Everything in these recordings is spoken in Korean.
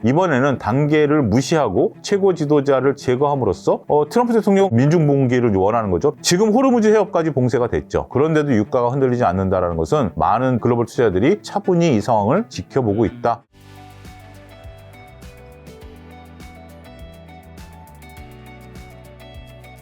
이번에는 단계를 무시하고 최고 지도자를 제거함으로써 트럼프 대통령 민중봉기를 원하는 거죠. 지금 호르무즈 해협까지 봉쇄가 됐죠. 그런데도 유가가 흔들리지 않는다는 것은 많은 글로벌 투자자들이 차분히 이 상황을 지켜보고 있다.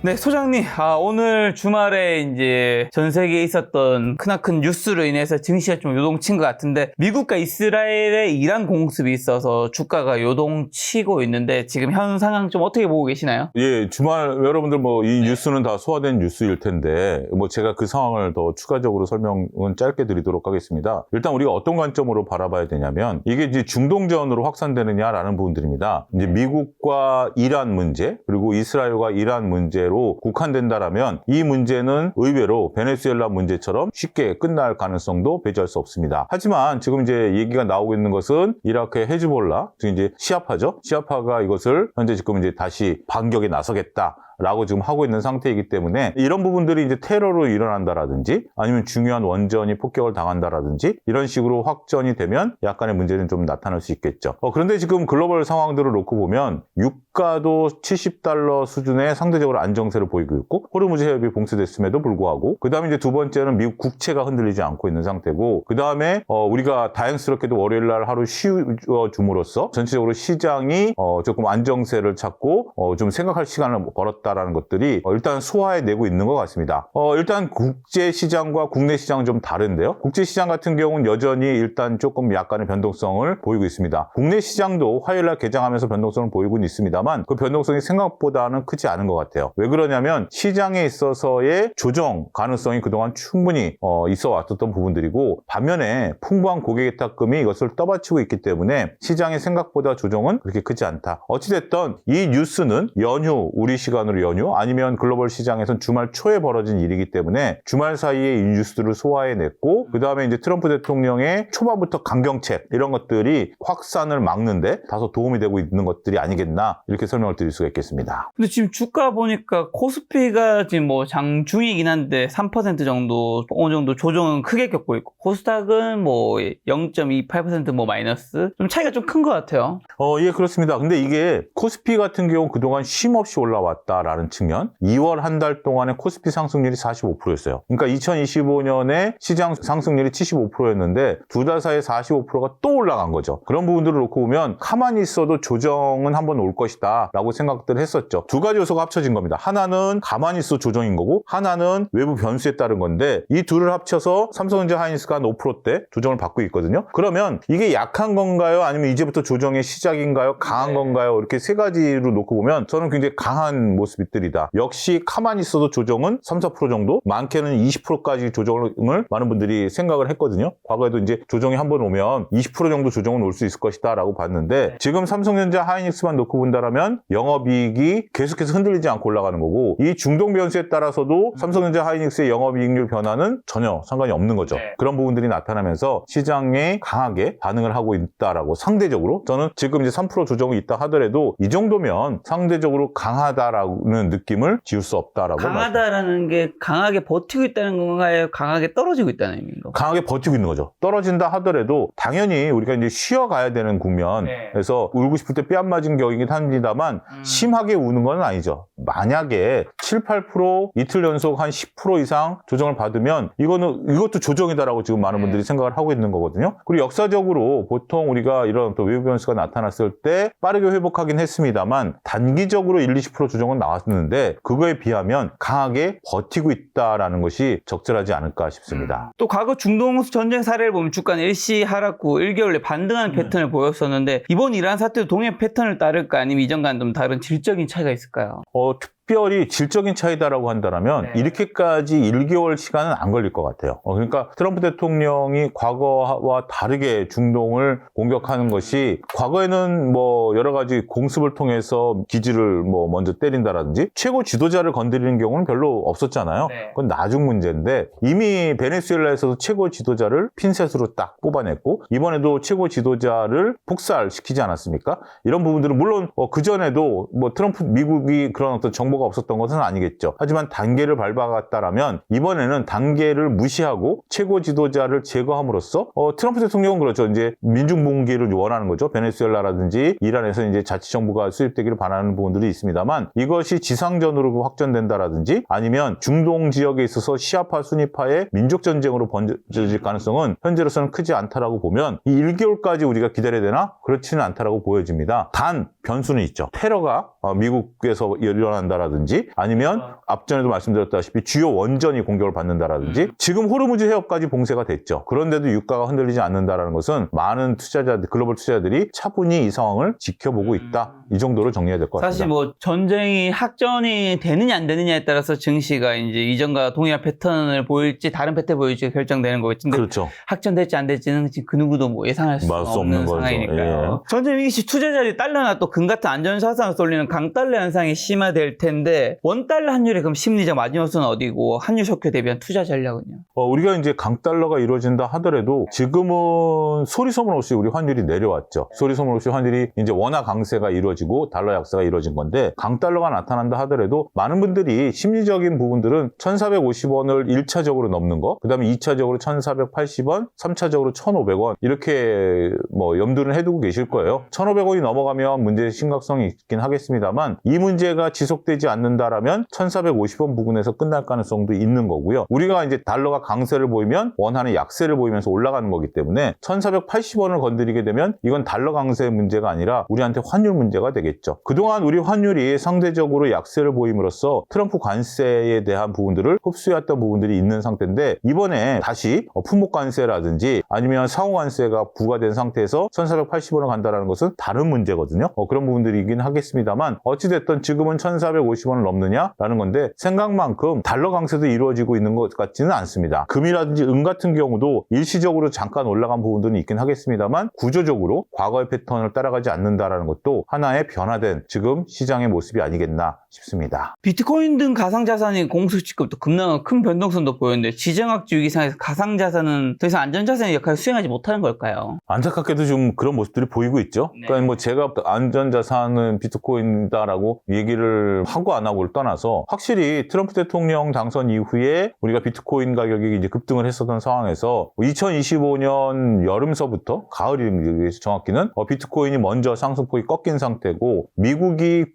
네, 소장님. 오늘 주말에 이제 전 세계에 있었던 크나큰 뉴스로 인해서 증시가 좀 요동친 것 같은데, 미국과 이스라엘의 이란 공습이 있어서 주가가 요동치고 있는데, 지금 현 상황 좀 어떻게 보고 계시나요? 예, 주말 여러분들 이 뉴스는 다 소화된 뉴스일 텐데, 제가 그 상황을 더 추가적으로 설명은 짧게 드리도록 하겠습니다. 일단 우리가 어떤 관점으로 바라봐야 되냐면, 이게 이제 중동전으로 확산되느냐라는 부분들입니다. 이제 미국과 이란 문제, 그리고 이스라엘과 이란 문제로 국한된다라면 이 문제는 의외로 베네수엘라 문제처럼 쉽게 끝날 가능성도 배제할 수 없습니다. 하지만 지금 이제 얘기가 나오고 있는 것은 이라크의 헤즈볼라, 즉 이제 시아파죠. 시아파가 이것을 현재 지금 이제 다시 반격에 나서겠다. 라고 지금 하고 있는 상태이기 때문에 이런 부분들이 이제 테러로 일어난다라든지 아니면 중요한 원전이 폭격을 당한다라든지 이런 식으로 확전이 되면 약간의 문제는 좀 나타날 수 있겠죠. 그런데 지금 글로벌 상황들을 놓고 보면 유가도 70달러 수준의 상대적으로 안정세를 보이고 있고 호르무즈 해협이 봉쇄됐음에도 불구하고 그 다음에 이제 두 번째는 미국 국채가 흔들리지 않고 있는 상태고 그 다음에 우리가 다행스럽게도 월요일날 하루 쉬어줌으로써 전체적으로 시장이 조금 안정세를 찾고 좀 생각할 시간을 벌었다 라는 것들이 일단 소화해내고 있는 것 같습니다. 일단 국제 시장과 국내 시장은 좀 다른데요. 국제 시장 같은 경우는 여전히 일단 조금 약간의 변동성을 보이고 있습니다. 국내 시장도 화요일날 개장하면서 변동성을 보이고는 있습니다만 그 변동성이 생각보다는 크지 않은 것 같아요. 왜 그러냐면 시장에 있어서의 조정 가능성이 그동안 충분히 있어 왔었던 부분들이고 반면에 풍부한 고객예탁금이 이것을 떠받치고 있기 때문에 시장의 생각보다 조정은 그렇게 크지 않다. 어찌됐든 이 뉴스는 연휴 우리 시간으로 연휴 아니면 글로벌 시장에선 주말 초에 벌어진 일이기 때문에 주말 사이에 이 뉴스들을 소화해냈고 그 다음에 이제 트럼프 대통령의 초반부터 강경책 이런 것들이 확산을 막는데 다소 도움이 되고 있는 것들이 아니겠나 이렇게 설명을 드릴 수가 있겠습니다. 근데 지금 주가 보니까 코스피가 지금 장중이긴 한데 3% 정도 어느 정도 조정은 크게 겪고 있고 코스닥은 0.28% 마이너스 좀 차이가 좀 큰 것 같아요. 예, 그렇습니다. 근데 이게 코스피 같은 경우 그동안 쉼없이 올라왔다라는 측면 2월 한 달 동안에 코스피 상승률이 45%였어요. 그러니까 2025년에 시장 상승률이 75%였는데 두 달 사이에 45%가 또 올라간 거죠. 그런 부분들을 놓고 보면 가만히 있어도 조정은 한번 올 것이다 라고 생각들을 했었죠. 두 가지 요소가 합쳐진 겁니다. 하나는 가만히 있어 조정인 거고 하나는 외부 변수에 따른 건데 이 둘을 합쳐서 삼성전자 하이닉스가 한 5%대 조정을 받고 있거든요. 그러면 이게 약한 건가요? 아니면 이제부터 조정의 시작인가요? 강한 건가요? 이렇게 세 가지로 놓고 보면 저는 굉장히 강한 모습들이다. 역시 가만히 있어도 조정은 3, 4% 정도, 많게는 20%까지 조정을 많은 분들이 생각을 했거든요. 과거에도 이제 조정이 한번 오면 20% 정도 조정은 올 수 있을 것이다 라고 봤는데 지금 삼성전자 하이닉스만 놓고 본다라면 영업이익이 계속해서 흔들리지 않고 올라가는 거고 이 중동 변수에 따라서도 삼성전자 하이닉스의 영업이익률 변화는 전혀 상관이 없는 거죠. 그런 부분들이 나타나면서 시장에 강하게 반응을 하고 있다라고 상대적으로 저는 지금 이제 3% 조정이 있다 하더라도 이 정도면 상대적으로 강하다라는 느낌을 지울 수 없다라고 강하다라는 게 강하게 버티고 있다는 건가요? 강하게 떨어지고 있다는 의미인가요? 강하게 버티고 있는 거죠. 떨어진다 하더라도 당연히 우리가 이제 쉬어가야 되는 국면에서 울고 싶을 때 뺨 맞은 격이긴 합니다만 심하게 우는 건 아니죠. 만약에 7, 8% 이틀 연속 한 10% 이상 조정을 받으면 이것도 조정이다라고 지금 많은 분들이 생각을 하고 있는 거거든요. 그리고 역사적으로 보통 우리가 이런 또 외부 변수가 나타났을 때 빠르게 회복하긴 했습니다만 단기적으로 1, 20% 조정은 나왔는데 그거에 비하면 강하게 버티고 있다라는 것이 적절하지 않을까 싶습니다. 또 과거 중동 전쟁 사례를 보면 주가는 일시 하락 후 1개월 내 반등하는 패턴을 보였었는데 이번 이란 사태도 동해 패턴을 따를까 아니면 이전과는 좀 다른 질적인 차이가 있을까요? 특별히 질적인 차이다라고 한다면 이렇게까지 1개월 시간은 안 걸릴 것 같아요. 그러니까 트럼프 대통령이 과거와 다르게 중동을 공격하는 것이 과거에는 여러 가지 공습을 통해서 기지를 먼저 때린다라든지 최고 지도자를 건드리는 경우는 별로 없었잖아요. 그건 나중 문제인데 이미 베네수엘라에서도 최고 지도자를 핀셋으로 딱 뽑아냈고 이번에도 최고 지도자를 폭살시키지 않았습니까? 이런 부분들은 물론 그전에도 트럼프 미국이 그런 어떤 정보가 필요가 없었던 것은 아니겠죠. 하지만 단계를 밟아갔다라면 이번에는 단계를 무시하고 최고 지도자를 제거함으로써 트럼프 대통령은 그렇죠. 이제 민중봉기를 원하는 거죠. 베네수엘라라든지 이란에서 이제 자치정부가 수립되기를 바라는 부분들이 있습니다만 이것이 지상전으로 확전된다라든지 아니면 중동 지역에 있어서 시아파 순위파의 민족 전쟁으로 번져질 가능성은 현재로서는 크지 않다라고 보면 이 1개월까지 우리가 기다려야 되나? 그렇지는 않다라고 보여집니다. 단 변수는 있죠. 테러가 미국에서 일어난다라든지 아니면 앞전에도 말씀드렸다시피 주요 원전이 공격을 받는다라든지 지금 호르무즈 해협까지 봉쇄가 됐죠. 그런데도 유가가 흔들리지 않는다라는 것은 많은 투자자들, 글로벌 투자자들이 차분히 이 상황을 지켜보고 있다. 이 정도로 정리해야 될 것 같습니다. 사실 뭐 전쟁이 확전이 되느냐 안 되느냐에 따라서 증시가 이제 이전과 동일한 패턴을 보일지 다른 패턴을 보일지 결정되는 거겠지. 그렇죠. 확전될지 안 될지는 지금 그 누구도 뭐 예상할 수 없는 상황이니까요. 전쟁 위기 시 투자자들이 달러나 또 금 같은 안전자산을 쏠리는 강달러 현상이 심화될 텐데 원달러 환율의 그럼 심리적 마지노선은 어디고 환율 쇼크에 대비한 투자 전략은요? 우리가 이제 강달러가 이루어진다 하더라도 지금은 소리소문 없이 우리 환율이 내려왔죠. 소리소문 없이 환율이 이제 원화 강세가 이루어지고 달러 약세가 이루어진 건데 강달러가 나타난다 하더라도 많은 분들이 심리적인 부분들은 1,450원을 1차적으로 넘는 거, 그 다음에 2차적으로 1,480원, 3차적으로 1,500원 이렇게 뭐 염두를 해두고 계실 거예요. 1,500원이 넘어가면 문제의 심각성이 있긴 하겠습니다만 이 문제가 지속되지 않는다라면 1,450원 부근에서 끝날 가능성도 있는 거고요. 우리가 이제 달러가 강세를 보이면 원화는 약세를 보이면서 올라가는 거기 때문에 1,480원을 건드리게 되면 이건 달러 강세 문제가 아니라 우리한테 환율 문제가 되겠죠. 그동안 우리 환율이 상대적으로 약세를 보임으로써 트럼프 관세에 대한 부분들을 흡수해왔던 부분들이 있는 상태인데 이번에 다시 품목 관세라든지 아니면 상호 관세가 부과된 상태에서 1,480원을 간다는 것은 다른 문제거든요. 그런 부분들이긴 하겠습니다만 어찌됐든 지금은 1,450원을 넘느냐라는 건데 생각만큼 달러 강세도 이루어지고 있는 것 같지는 않습니다. 금이라든지 은 같은 경우도 일시적으로 잠깐 올라간 부분들은 있긴 하겠습니다만 구조적으로 과거의 패턴을 따라가지 않는다라는 것도 하나의 변화된 지금 시장의 모습이 아니겠나 싶습니다. 비트코인 등 가상자산이 공수 지급도 급락한 큰 변동성도 보였는데 지정학적 위기상에서 가상자산은 더 이상 안전자산의 역할을 수행하지 못하는 걸까요? 안타깝게도 좀 그런 모습들이 보이고 있죠. 네. 그러니까 뭐 제가 안전자산은 비트코인이다라고 얘기를 하고 안 하고를 떠나서 확실히 트럼프 대통령 당선 이후에 우리가 비트코인 가격이 이제 급등을 했었던 상황에서 2025년 여름서부터 가을이 정확히는 비트코인이 먼저 상승폭이 꺾인 상태고 미국이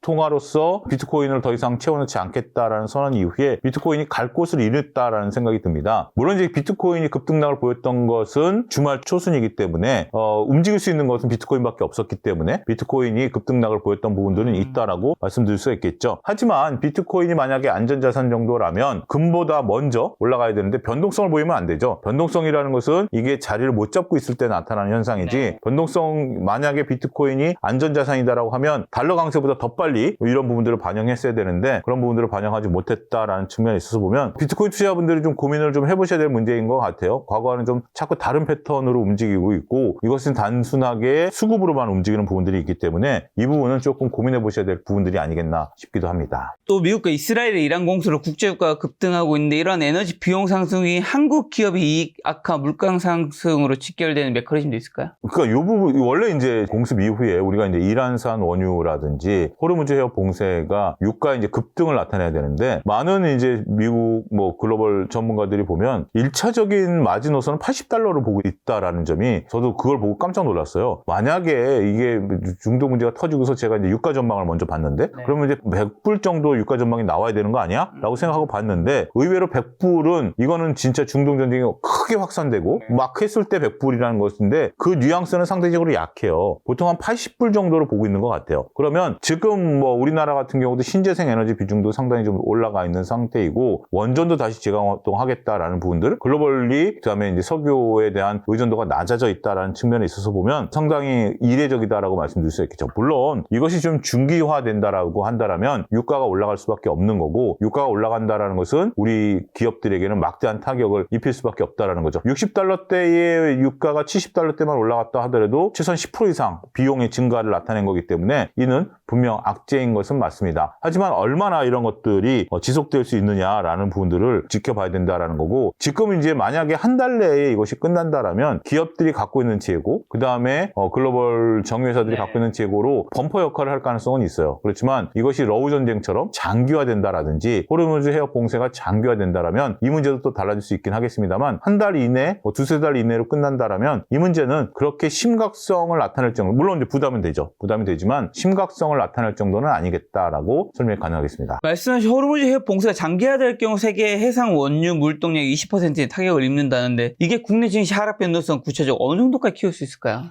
통화로서 비트코인을 더 이상 채워넣지 않겠다라는 선언 이후에 비트코인이 갈 곳을 잃었다라는 생각이 듭니다. 물론 이제 비트코인이 급등락을 보였던 것은 주말 초순이기 때문에 움직일 수 있는 것은 비트코인밖에 없었기 때문에 비트코인이 급등락을 보였던 부분들은 있다라고 말씀드릴 수 있겠죠. 하지만 비트코인이 만약에 안전자산 정도라면 금보다 먼저 올라가야 되는데 변동성을 보이면 안 되죠. 변동성이라는 것은 이게 자리를 못 잡고 있을 때 나타나는 현상이지 네. 변동성 만약에 비트코인이 안전자산이다라고 하면 달러 강세보다 더 빨리 이런 부분들을 반영했어야 되는데 그런 부분들을 반영하지 못했다라는 측면에 있어서 보면 비트코인 투자분들이 좀 고민을 좀 해보셔야 될 문제인 것 같아요. 과거와는 좀 자꾸 다른 패턴으로 움직이고 있고 이것은 단순하게 수급으로만 움직이는 부분들이 있기 때문에 이 부분은 조금 고민해 보셔야 될 부분들이 아니겠나 싶기도 합니다. 또 미국과 이스라엘의 이란 공수로 국제유가가 급등하고 있는데 이런 에너지 비용 상승이 한국 기업의 이익 악화, 물가 상승으로 직결되는 메커니즘도 있을까요? 그러니까 이 부분 원래 이제 공습 이후에 우리가 이제 이란산 원유라든지 호르무즈 해협 봉쇄가 유가 이제 급등을 나타내야 되는데 많은 이제 미국 뭐 글로벌 전문가들이 보면 1차적인 마지노선은 80달러로 보고 있다라는 점이 저도 그걸 보고 깜짝 놀랐어요. 만약에 이게 중도 문제가 터지고서 제가 이제 유가 전망을 먼저 봤는데 네. 그러면 이제 100불 정도 유가 전망이 나와야 되는 거 아니야? 라고 생각하고 봤는데 의외로 100불은 이거는 진짜 중동 전쟁이 크게 확산되고 막 했을 때 100불이라는 것인데 그 뉘앙스는 상대적으로 약해요. 보통 한 80불 정도로 보고 있는 것 같아요. 그러면 지금 뭐 우리나라 같은 경우도 신재생 에너지 비중도 상당히 좀 올라가 있는 상태이고 원전도 다시 재가동하겠다라는 부분들 글로벌리 그다음에 이제 석유에 대한 의존도가 낮아져 있다라는 측면에 있어서 보면 상당히 이례적이다라고 말씀드릴 수 있겠죠. 물론 이것이 좀 중기화된다라고 한다라면 유가가 올라갈 수밖에 없는 거고 유가가 올라간다라는 것은 우리 기업들에게는 막대한 타격을 입힐 수밖에 없다라는 거죠. 60달러대의 유가가 70달러대만 올라갔다 하더라도 최소한 10% 이상 비용의 증가를 나타낸 거기 때문에 이는 분명 악재인 것은 맞습니다. 하지만 얼마나 이런 것들이 지속될 수 있느냐라는 부분들을 지켜봐야 된다라는 거고, 지금 이제 만약에 한 달 내에 이것이 끝난다라면 기업들이 갖고 있는 재고, 그 다음에 글로벌 정유회사들이 갖고 있는 재고로 범퍼 역할을 할 가능성은 있어요. 그렇지만 이것이 러우 전쟁처럼 장기화된다라든지 호르무즈 해협 봉쇄가 장기화된다라면 이 문제도 또 달라질 수 있긴 하겠습니다만, 한 달 이내, 두세 달 이내로 끝난다라면 이 문제는 그렇게 심각성을 나타낼 정도, 물론 이제 부담은 되죠. 부담이 되지만 심각성을 나타낼 정도는 아니겠다라고 설명이 가능하겠습니다. 말씀하신 호르무즈 해협 봉쇄가 장기화될 경우 세계 해상 원유 물동량 20%의 타격을 입는다는데, 이게 국내 증시 하락 변동성 구체적으로 어느 정도까지 키울 수 있을까요?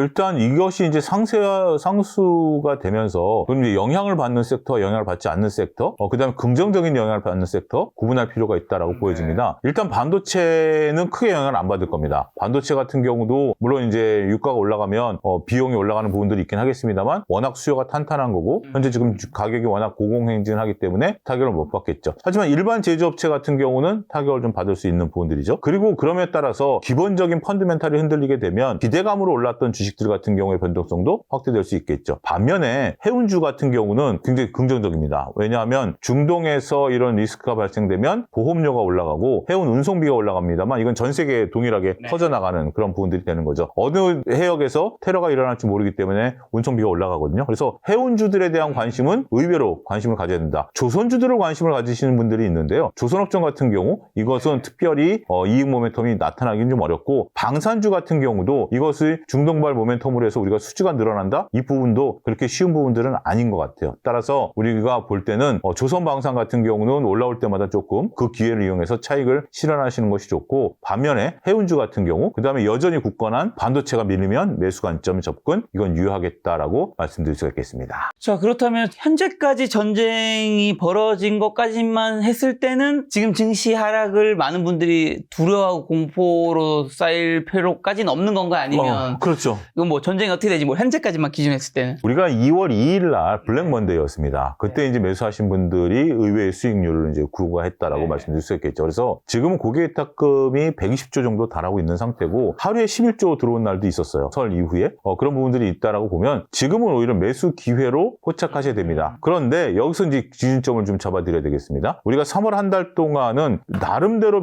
일단 이것이 이제 상수가 되면서, 그럼 이제 영향을 받는 섹터, 영향을 받지 않는 섹터, 그 다음에 긍정적인 영향을 받는 섹터, 구분할 필요가 있다라고 보여집니다. 일단 반도체는 크게 영향을 안 받을 겁니다. 반도체 같은 경우도, 물론 이제 유가가 올라가면, 비용이 올라가는 부분들이 있긴 하겠습니다만, 워낙 수요가 탄탄한 거고, 현재 지금 가격이 워낙 고공행진하기 때문에 타격을 못 받겠죠. 하지만 일반 제조업체 같은 경우는 타격을 좀 받을 수 있는 부분들이죠. 그리고 그럼에 따라서 기본적인 펀드멘탈이 흔들리게 되면 기대감으로 올랐던 주식들 같은 경우의 변동성도 확대될 수 있겠죠. 반면에 해운주 같은 경우는 굉장히 긍정적입니다. 왜냐하면 중동에서 이런 리스크가 발생되면 보험료가 올라가고 해운 운송비가 올라갑니다만, 이건 전 세계에 동일하게 퍼져나가는 그런 부분들이 되는 거죠. 어느 해역에서 테러가 일어날지 모르기 때문에 운송비가 올라가거든요. 그래서 해운주들에 대한 관심은 의외로 관심을 가져야 된다. 조선주들을 관심을 가지시는 분들이 있는데요. 조선업종 같은 경우 이것은 특별히 이익 모멘텀이 나타나기는 좀 어렵고, 방산주 같은 경우도 이것을 중동발 모멘텀으로 해서 우리가 수주가 늘어난다? 이 부분도 그렇게 쉬운 부분들은 아닌 것 같아요. 따라서 우리가 볼 때는 조선방산 같은 경우는 올라올 때마다 조금 그 기회를 이용해서 차익을 실현하시는 것이 좋고, 반면에 해운주 같은 경우, 그 다음에 여전히 굳건한 반도체가 밀리면 매수 관점 접근, 이건 유효하겠다라고 말씀드릴 수가 있겠습니다. 자, 그렇다면 현재까지 전쟁이 벌어진 것까지만 했을 때는 지금 증시 하락을 많은 분들이 두려워하고 공포로 쌓일 필요까지는 없는 건가? 아니면 그렇죠. 이건 뭐 전쟁이 어떻게 되지, 뭐 현재까지만 기준했을 때는. 우리가 2월 2일 날 블랙 먼데이였습니다. 그때 이제 매수하신 분들이 의외의 수익률을 이제 구가했다라고 말씀드릴 수 있겠죠. 그래서 지금은 고객委託금이 120조 정도 달하고 있는 상태고, 하루에 11조 들어온 날도 있었어요. 설 이후에. 그런 부분들이 있다라고 보면 지금은 오히려 매수 기회로 포착하셔야 됩니다. 그런데 여기서 이제 기준점을 좀 잡아드려야 되겠습니다. 우리가 3월 한 달 동안은 나름대로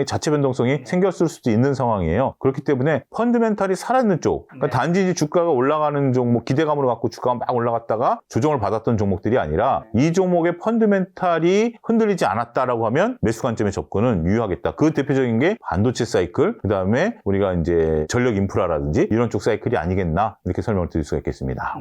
자체 변동성이 생겼을 수도 있는 상황이에요. 그렇기 때문에 펀드멘탈이 살아있는 쪽, 그러니까 단지 이제 주가가 올라가는 종목, 기대감으로 갖고 주가가 막 올라갔다가 조정을 받았던 종목들이 아니라, 이 종목의 펀드멘탈이 흔들리지 않았다라고 하면 매수 관점의 접근은 유효하겠다. 그 대표적인 게 반도체 사이클, 그 다음에 우리가 이제 전력 인프라라든지 이런 쪽 사이클이 아니겠나, 이렇게 설명을 드릴 수가 있겠습니다.